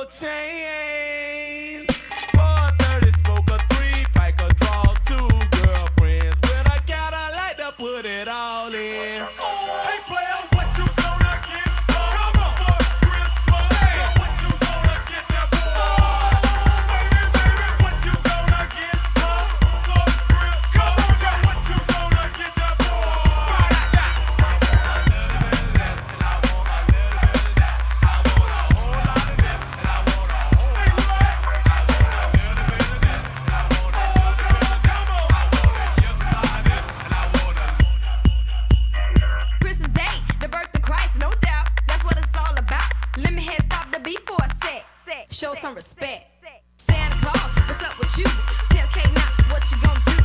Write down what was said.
gold chains. 430 spoke a 3 pack of draws, 2 girlfriends. When I got I like to put it all in. Hey player, what you gonna get? Come on for Christmas. Say what you gonna get that for? Baby, baby, what you gonna get for Christmas? Come on now, what you gonna get that for? Christmas Day, the birth of Christ, no doubt. That's what it's all about. Let me head stop the beat for a sec. Show some respect. Santa Claus, what's up with you? Tell K-nock what you gonna do.